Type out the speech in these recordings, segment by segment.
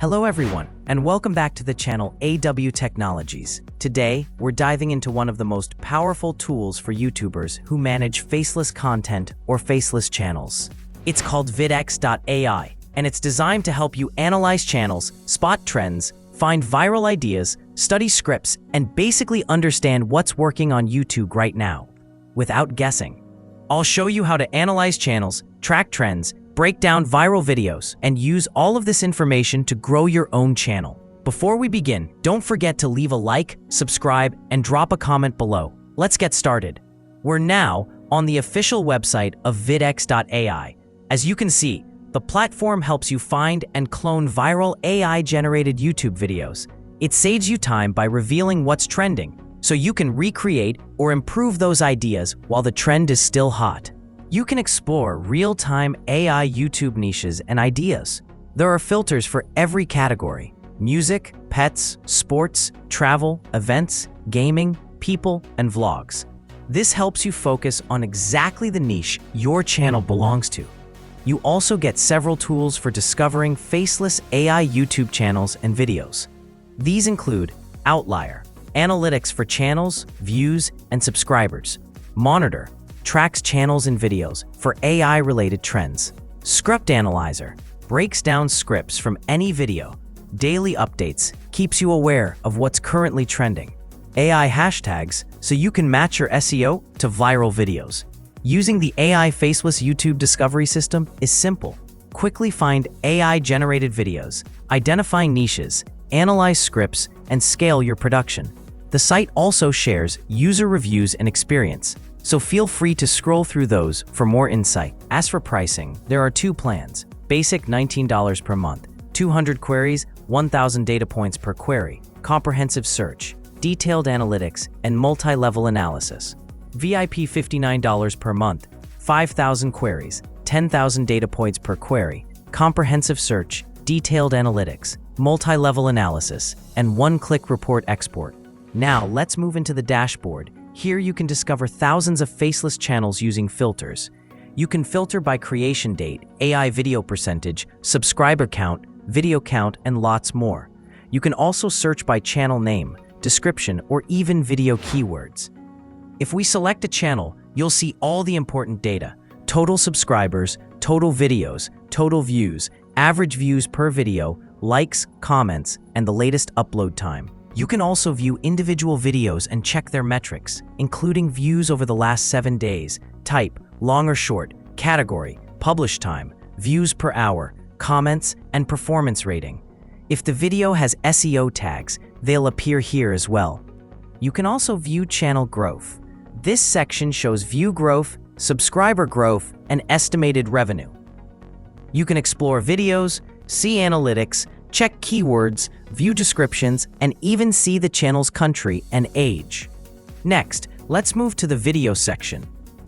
Hello everyone, and welcome back to the channel AW Technologies. Today, we're diving into one of the most powerful tools for YouTubers who manage faceless content or faceless channels. It's called VIDX.AI, and it's designed to help you analyze channels, spot trends, find viral ideas, study scripts, and basically understand what's working on YouTube right now, without guessing. I'll show you how to analyze channels, track trends, break down viral videos, and use all of this information to grow your own channel. Before we begin, don't forget to leave a like, subscribe, and drop a comment below. Let's get started. We're now on the official website of VIDX.AI. As you can see, the platform helps you find and clone viral AI-generated YouTube videos. It saves you time by revealing what's trending, so you can recreate or improve those ideas while the trend is still hot. You can explore real-time AI YouTube niches and ideas. There are filters for every category: music, pets, sports, travel, events, gaming, people, and vlogs. This helps you focus on exactly the niche your channel belongs to. You also get several tools for discovering faceless AI YouTube channels and videos. These include Outlier, analytics for channels, views, and subscribers; Monitor, tracks channels and videos for AI-related trends; Script Analyzer, breaks down scripts from any video; Daily Updates, keeps you aware of what's currently trending; AI Hashtags, so you can match your SEO to viral videos. Using the AI Faceless YouTube discovery system is simple. Quickly find AI-generated videos, identify niches, analyze scripts, and scale your production. The site also shares user reviews and experience, so feel free to scroll through those for more insight. As for pricing, there are two plans: Basic $19 per month, 200 queries, 1,000 data points per query, comprehensive search, detailed analytics, and multi-level analysis. VIP $59 per month, 5,000 queries, 10,000 data points per query, comprehensive search, detailed analytics, multi-level analysis, and one-click report export. Now let's move into the dashboard. Here you can discover thousands of faceless channels using filters. You can filter by creation date, AI video percentage, subscriber count, video count, and lots more. You can also search by channel name, description, or even video keywords. If we select a channel, you'll see all the important data: total subscribers, total videos, total views, average views per video, likes, comments, and the latest upload time. You can also view individual videos and check their metrics, including views over the last 7 days, type, long or short, category, publish time, views per hour, comments, and performance rating. If the video has SEO tags, they'll appear here as well. You can also view channel growth. This section shows view growth, subscriber growth, and estimated revenue. You can explore videos, see analytics, check keywords, view descriptions, and even see the channel's country and age. Next, let's move to the video section.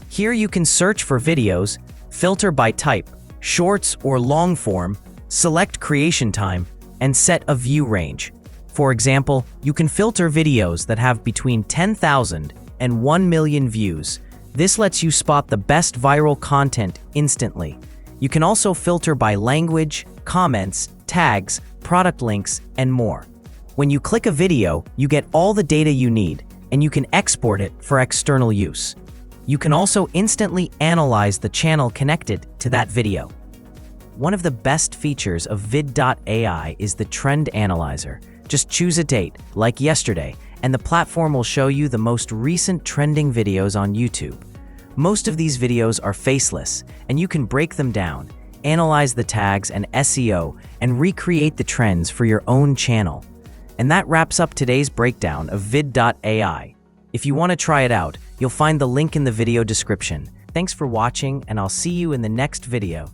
Here you can search for videos, filter by type, shorts or long form, select creation time, and set a view range. For example, you can filter videos that have between 10,000 and 1 million views. This lets you spot the best viral content instantly. You can also filter by language, comments, tags, product links, and more. When you click a video, you get all the data you need, and you can export it for external use. You can also instantly analyze the channel connected to that video. One of the best features of VID.AI is the Trend Analyzer. Just choose a date, like yesterday, and the platform will show you the most recent trending videos on YouTube. Most of these videos are faceless, and you can break them down, analyze the tags and SEO, and recreate the trends for your own channel. And that wraps up today's breakdown of VID.AI. If you want to try it out, you'll find the link in the video description. Thanks for watching, and I'll see you in the next video.